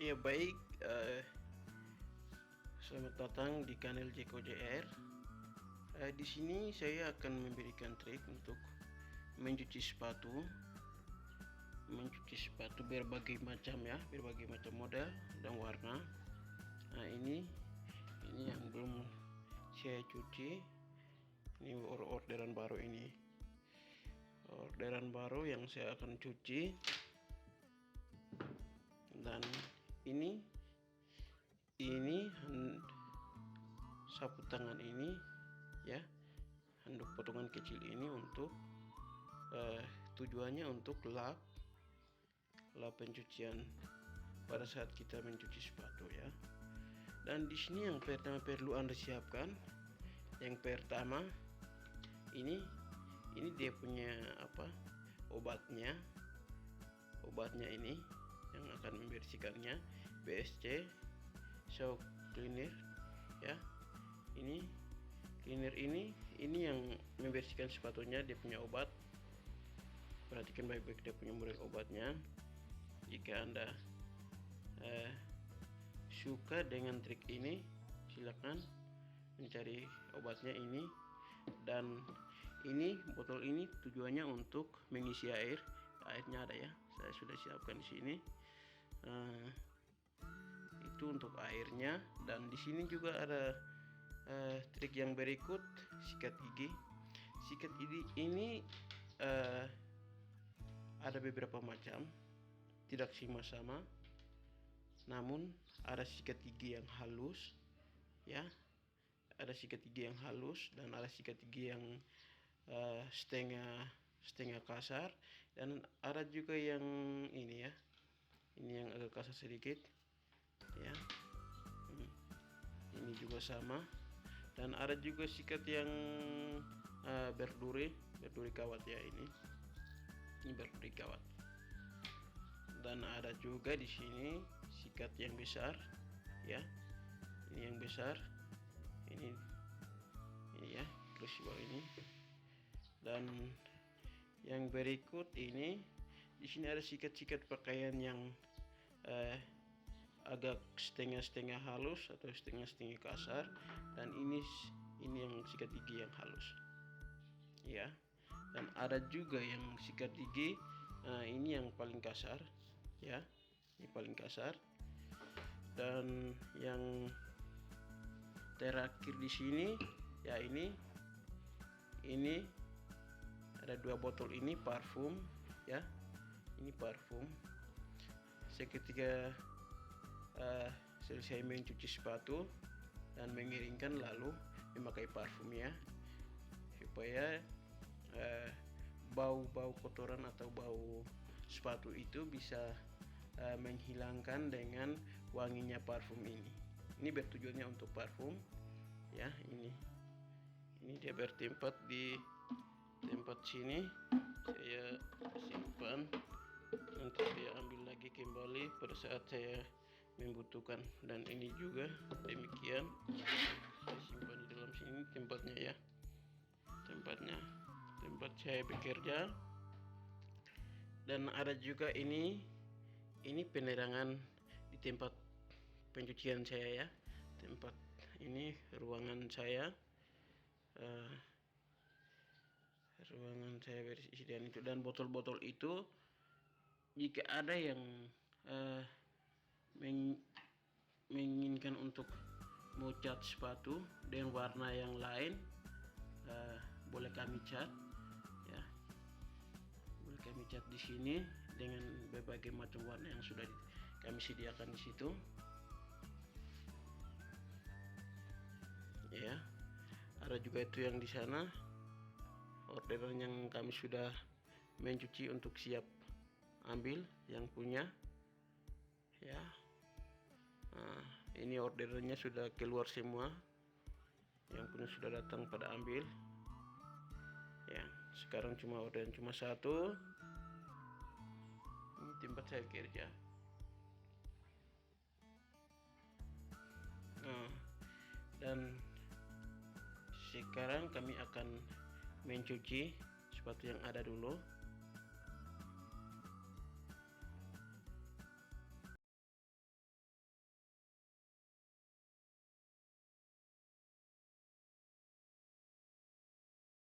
Ya baik, selamat datang di kanal JR. Di sini saya akan memberikan trik untuk mencuci sepatu, berbagai macam ya, berbagai macam model dan warna. Nah ini yang belum saya cuci. Ini orderan baru yang saya akan cuci. Dan ini sapu tangan ini ya, handuk potongan kecil ini untuk tujuannya untuk lap pencucian pada saat kita mencuci sepatu ya. Dan di sini yang pertama perlu Anda siapkan, yang pertama ini dia punya obatnya ini yang akan membersihkannya, BSC shock cleaner ya. Ini cleaner ini yang membersihkan sepatunya, dia punya obat. Perhatikan baik-baik dia punya model obatnya. Jika Anda suka dengan trik ini, silakan mencari obatnya ini. Dan ini botol ini tujuannya untuk mengisi airnya ada ya, saya sudah siapkan di sini. Itu untuk airnya. Dan di sini juga ada trik yang berikut, sikat gigi. Sikat gigi ini ada beberapa macam, tidak semua sama, namun ada sikat gigi yang halus ya, ada sikat gigi yang halus dan ada sikat gigi yang setengah kasar, dan ada juga yang ini ya, ini yang agak kasar sedikit ya. Ini juga sama. Dan ada juga sikat yang berduri kawat ya, ini berduri kawat. Dan ada juga di sini sikat yang besar ya, ini yang besar, ini ya, terus bawah ini. Dan yang berikut ini, di sini ada sikat pakaian yang agak setengah halus atau setengah kasar, dan ini yang sikat gigi yang halus ya. Dan ada juga yang sikat gigi ini yang paling kasar ya, ini paling kasar. Dan yang terakhir di sini ya, ini ada 2 botol ini parfum ya, ini parfum. Seketika selesai mencuci sepatu dan mengeringkan, lalu memakai parfum ya, supaya bau kotoran atau bau sepatu itu bisa menghilangkan dengan wanginya parfum ini. Ini bertujuannya untuk parfum ya. Ini dia bertempat di tempat sini, saya simpan, nanti saya ambil lagi kembali pada saat saya membutuhkan. Dan ini juga demikian, saya simpan di dalam sini tempatnya ya, tempat saya bekerja. Dan ada juga ini penerangan di tempat pencucian saya ya, tempat ini ruangan saya, berisi dan itu. Dan botol-botol itu, jika ada yang menginginkan untuk mau cat sepatu dengan warna yang lain, boleh kami cat ya, boleh kami cat di sini dengan berbagai macam warna yang sudah kami sediakan di situ ya. Ada juga itu yang di sana, orderan yang kami sudah mencuci untuk siap ambil yang punya ya. Nah, ini orderannya sudah keluar semua, yang punya sudah datang pada ambil ya. Sekarang orderan cuma 1. Ini tempat saya kerja. Nah, dan sekarang kami akan mencuci sepatu yang ada dulu.